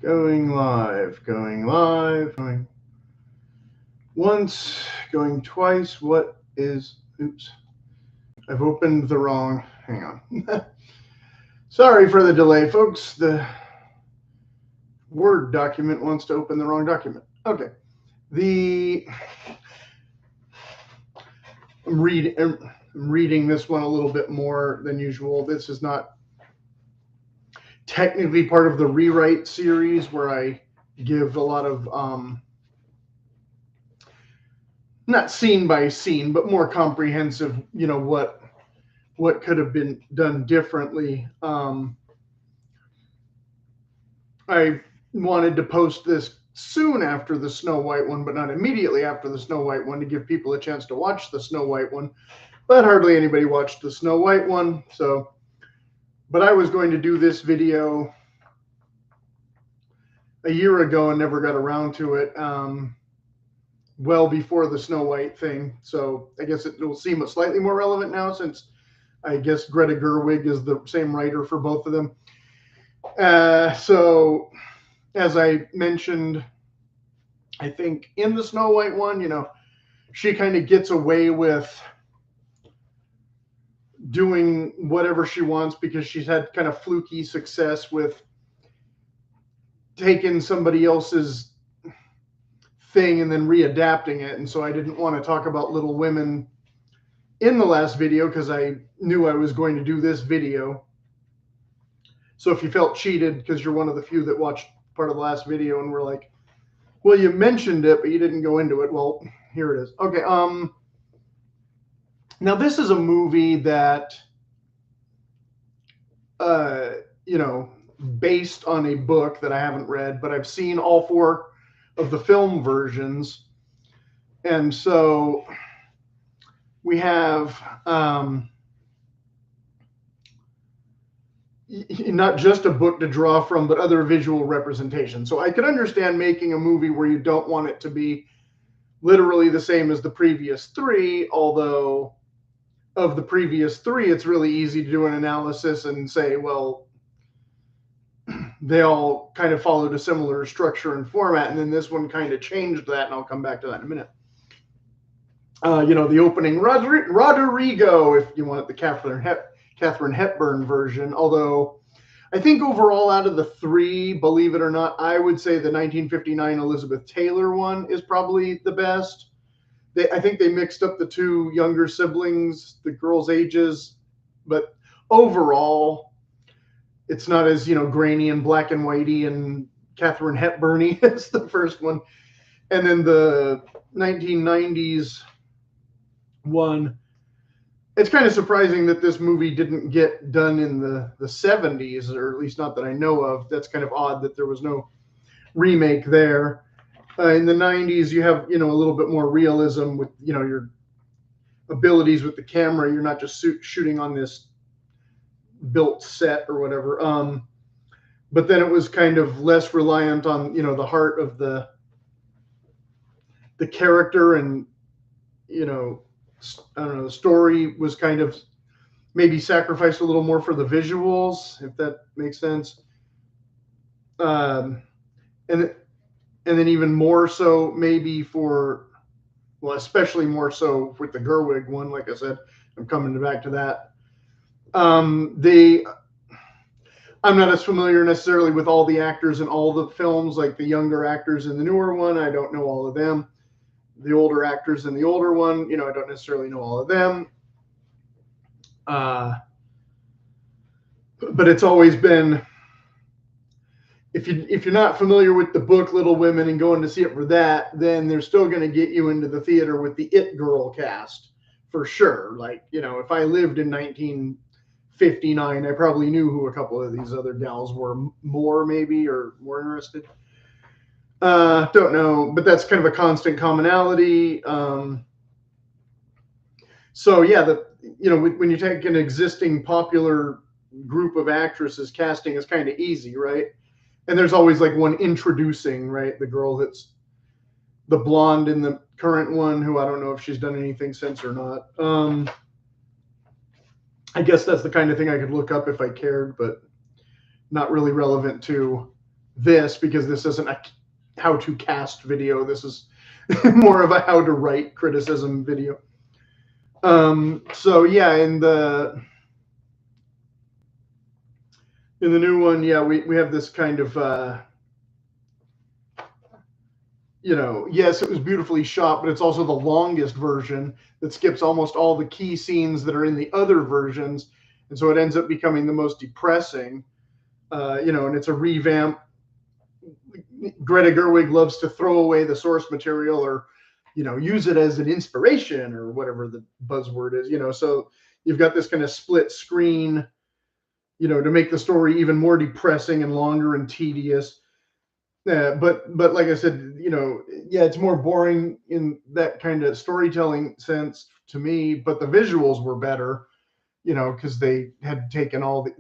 Going live, going once, going twice. What is, oops, I've opened the wrong, hang on. Sorry for the delay, folks. The Word document wants to open the wrong document. Okay. The, I'm reading this one a little bit more than usual. This is not technically part of the rewrite series where I give a lot of not scene by scene, but more comprehensive. What could have been done differently. I wanted to post this soon after the Snow White one, but not immediately after the Snow White one to give people a chance to watch the Snow White one. But hardly anybody watched the Snow White one, so. But I was going to do this video a year ago and never got around to it. Well before the Snow White thing, so I guess it will seem slightly more relevant now since I guess Greta Gerwig is the same writer for both of them. So, as I mentioned, I think in the Snow White one, she kind of gets away with doing whatever she wants because she's had kind of fluky success with taking somebody else's thing and then readapting it. And so I didn't want to talk about Little Women in the last video because I knew I was going to do this video. So if you felt cheated because you're one of the few that watched part of the last video and were like, well, you mentioned it, but you didn't go into it. Well, here it is. Okay. Now this is a movie that, based on a book that I haven't read, but I've seen all 4 of the film versions. And so we have not just a book to draw from, but other visual representation. So I could understand making a movie where you don't want it to be literally the same as the previous 3, although of the previous 3, it's really easy to do an analysis and say, well, they all kind of followed a similar structure and format, and then this one kind of changed that, and I'll come back to that in a minute. The opening Rodrigo, if you want the Katharine Hepburn version, although I think overall out of the 3, believe it or not, I would say the 1959 Elizabeth Taylor one is probably the best. I think they mixed up the 2 younger siblings, the girls' ages, but overall, it's not as, grainy and black and whitey and Katharine Hepburn-y as the first one. And then the 1990s one, it's kind of surprising that this movie didn't get done in the 70s, or at least not that I know of. That's kind of odd that there was no remake there. In the 90s, you have, a little bit more realism with, your abilities with the camera. You're not just shooting on this built set or whatever. But then it was kind of less reliant on, the heart of the character, and, I don't know, the story was kind of maybe sacrificed a little more for the visuals, if that makes sense. And then even more so maybe especially more so with the Gerwig one, like I said, I'm coming back to that. I'm not as familiar necessarily with all the actors in all the films, like the younger actors in the newer one. I don't know all of them. The older actors in the older one, I don't necessarily know all of them. But it's always been, if you're not familiar with the book Little Women and going to see it for that, then they're still going to get you into the theater with the It Girl cast for sure. Like, if I lived in 1959, I probably knew who a couple of these other gals were more interested. Don't know, but that's kind of a constant commonality. So yeah, when you take an existing popular group of actresses, casting is kind of easy, right? And there's always like one introducing, right? The girl that's the blonde in the current one, who I don't know if she's done anything since or not. I guess that's the kind of thing I could look up if I cared, but not really relevant to this, because this isn't a how to cast video. This is more of a how to write criticism video. So yeah, in the new one, yeah, we have this kind of yes, it was beautifully shot, but it's also the longest version that skips almost all the key scenes that are in the other versions, and so it ends up becoming the most depressing. And it's a revamp. Greta Gerwig loves to throw away the source material, or use it as an inspiration, or whatever the buzzword is. So you've got this kind of split screen, to make the story even more depressing and longer and tedious. But like I said, yeah, it's more boring in that kind of storytelling sense to me. But the visuals were better, because they had taken all the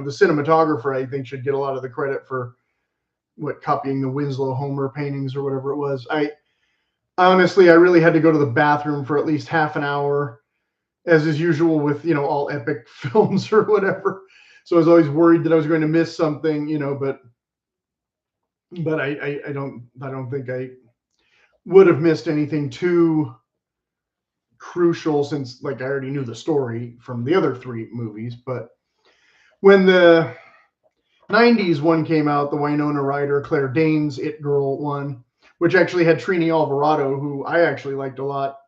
cinematographer, I think, should get a lot of the credit for copying the Winslow Homer paintings or whatever it was. Honestly, I really had to go to the bathroom for at least half an hour, as is usual with all epic films or whatever. So I was always worried that I was going to miss something, but I don't think I would have missed anything too crucial, since I already knew the story from the other three movies. But when the 90s one came out, the Winona Ryder, Claire Danes It Girl one, which actually had Trini Alvarado, who I actually liked a lot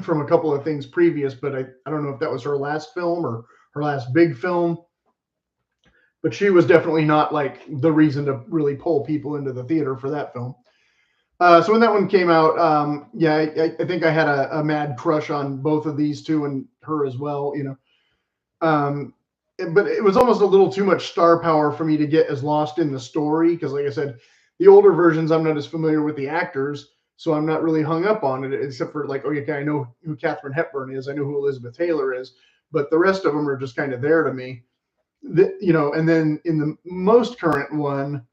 from a couple of things previous, but I don't know if that was her last film or her last big film. But she was definitely not the reason to really pull people into the theater for that film. So when that one came out, yeah, I think I had a mad crush on both of these two, and her as well, Um, but it was almost a little too much star power for me to get as lost in the story, because, like I said, the older versions, I'm not as familiar with the actors, so I'm not really hung up on it, except for oh, yeah, I know who Katharine Hepburn is, I know who Elizabeth Taylor is, but the rest of them are just kind of there to me. And then in the most current one,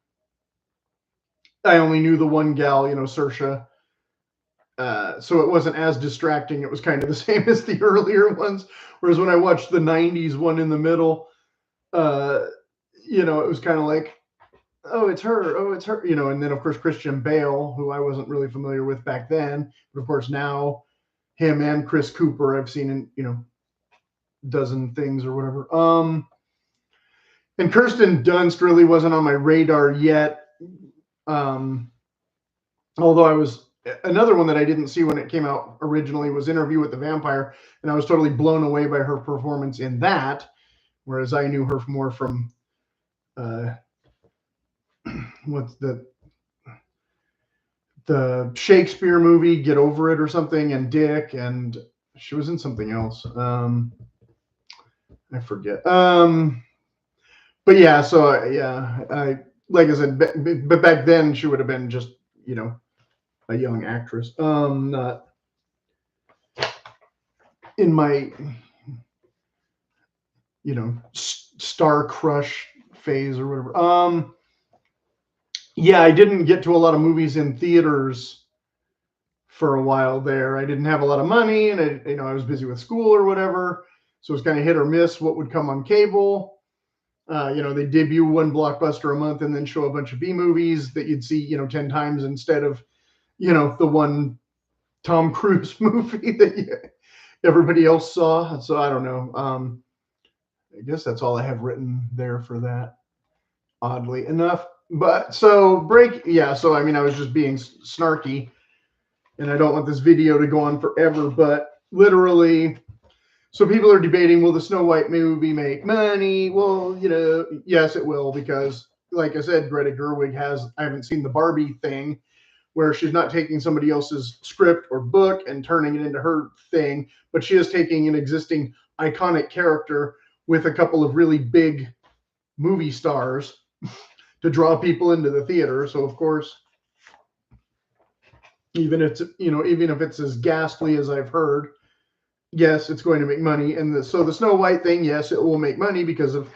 I only knew the one gal, Saoirse. So it wasn't as distracting. It was kind of the same as the earlier ones. Whereas when I watched the 90s one in the middle, uh, it was kind of oh, it's her. Oh, it's her. And then, of course, Christian Bale, who I wasn't really familiar with back then. But, of course, now him and Chris Cooper I've seen in, dozen things or whatever. And Kirsten Dunst really wasn't on my radar yet. Although another one that I didn't see when it came out originally was Interview with the Vampire, and I was totally blown away by her performance in that, whereas I knew her more from what's the Shakespeare movie, Get Over It or something, and Dick, and she was in something else. I forget. But yeah, so yeah, like I said, but back then she would have been just a young actress. Not in my star crush phase or whatever. Yeah, I didn't get to a lot of movies in theaters for a while there. I didn't have a lot of money, and I was busy with school or whatever, so it was kind of hit or miss what would come on cable. They debut one blockbuster a month and then show a bunch of B movies that you'd see 10 times instead of the one Tom Cruise movie that everybody else saw. So I don't know. I guess that's all I have written there for that, oddly enough. But so yeah, so I mean, I was just being snarky, and I don't want this video to go on forever, but literally, so people are debating, will the Snow White movie make money? Well, yes, it will, because like I said, Greta Gerwig I haven't seen the Barbie thing, where she's not taking somebody else's script or book and turning it into her thing, but she is taking an existing iconic character with a couple of really big movie stars to draw people into the theater. So of course, even if it's as ghastly as I've heard, yes, it's going to make money. And so the Snow White thing, yes, it will make money because of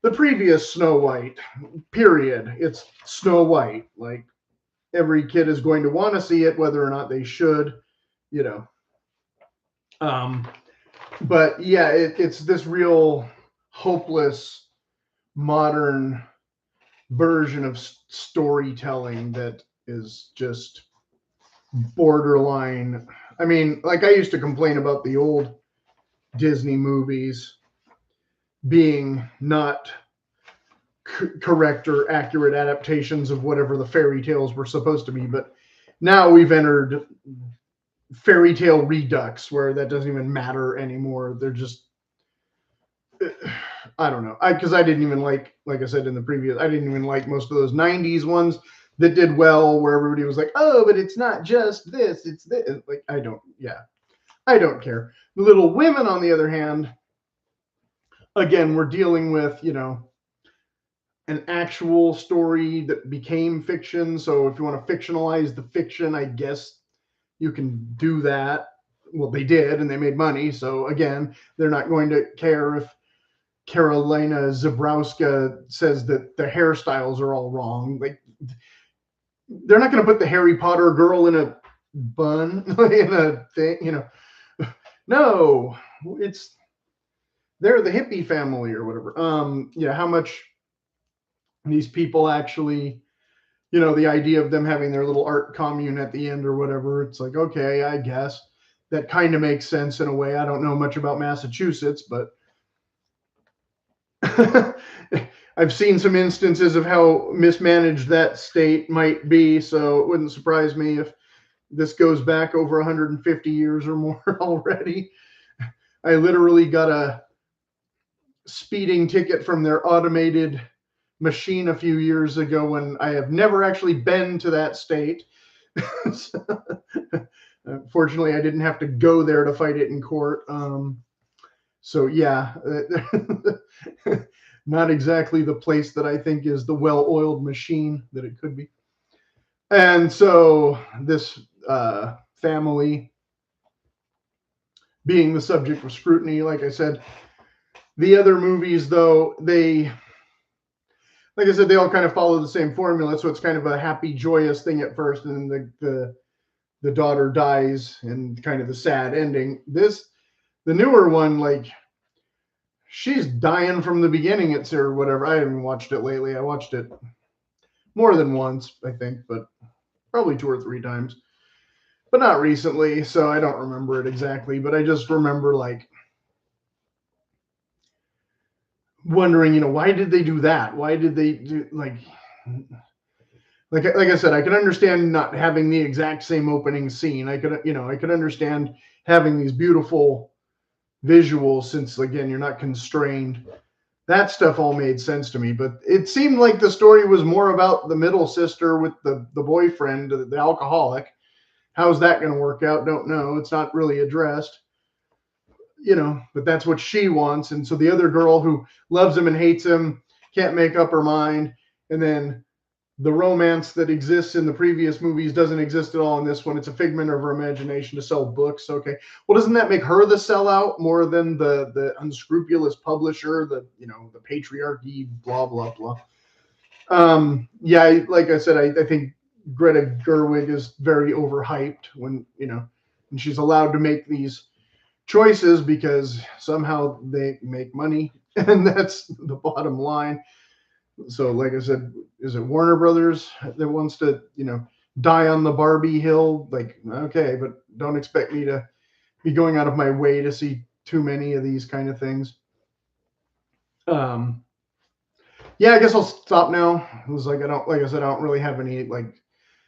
the previous Snow White. Period. It's Snow White. Every kid is going to want to see it, whether or not they should. But yeah, it's this real hopeless modern version of storytelling that is just borderline. I mean, like I used to complain about the old Disney movies being not correct or accurate adaptations of whatever the fairy tales were supposed to be, but now we've entered fairy tale redux where that doesn't even matter anymore. They're just I don't know. Because I didn't even like I said in the previous, I didn't even like most of those '90s ones that did well, where everybody was like, "Oh, but it's not just this; it's this." Like I don't, yeah, I don't care. The Little Women, on the other hand, again, we're dealing with an actual story that became fiction. So if you want to fictionalize the fiction, I guess you can do that. Well, they did, and they made money. So again, they're not going to care if Carolina Zabrowska says that the hairstyles are all wrong. Like they're not going to put the Harry Potter girl in a bun in a thing. No, it's they're the hippie family or whatever. Yeah, how much these people actually, the idea of them having their little art commune at the end or whatever. It's like, okay, I guess that kind of makes sense in a way. I don't know much about Massachusetts, but I've seen some instances of how mismanaged that state might be, so it wouldn't surprise me if this goes back over 150 years or more already. I literally got a speeding ticket from their automated machine a few years ago when I have never actually been to that state. Fortunately, I didn't have to go there to fight it in court. So yeah, not exactly the place that I think is the well-oiled machine that it could be. And so this family being the subject of scrutiny, like I said, the other movies though, like I said, they all kind of follow the same formula. So it's kind of a happy, joyous thing at first, and then the daughter dies, and kind of the sad ending. The newer one, like she's dying from the beginning. It's or whatever. I haven't watched it lately. I watched it more than once, I think, but probably 2 or 3 times, but not recently. So I don't remember it exactly. But I just remember like wondering, why did they do that? Why did they do like I said, I can understand not having the exact same opening scene. I could understand having these beautiful visuals since again you're not constrained. That stuff all made sense to me, but it seemed like the story was more about the middle sister with the boyfriend, the alcoholic. How's that going to work out? Don't know. It's not really addressed, but that's what she wants. And so the other girl who loves him and hates him can't make up her mind. And then the romance that exists in the previous movies doesn't exist at all in this one. It's a figment of her imagination to sell books. Okay. Well, doesn't that make her the sellout more than the unscrupulous publisher, the patriarchy, blah, blah, blah. Yeah, like I said, I think Greta Gerwig is very overhyped when, and she's allowed to make these choices because somehow they make money. And that's the bottom line. So, like I said, is it Warner Brothers that wants to, die on the Barbie hill? Like, okay, but don't expect me to be going out of my way to see too many of these kind of things. Yeah, I guess I'll stop now. It was like like I said, I don't really have any like,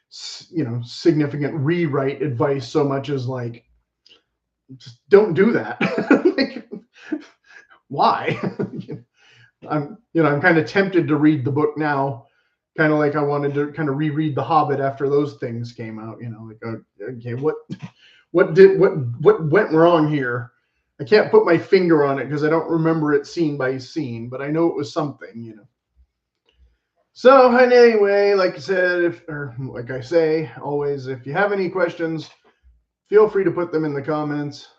significant rewrite advice so much as like, just don't do that. Like, why? I'm kind of tempted to read the book now, kind of like I wanted to kind of reread The Hobbit after those things came out. Like, okay, what went wrong here? I can't put my finger on it because I don't remember it scene by scene, but I know it was something. So anyway, like I said, like I say always, if you have any questions, feel free to put them in the comments.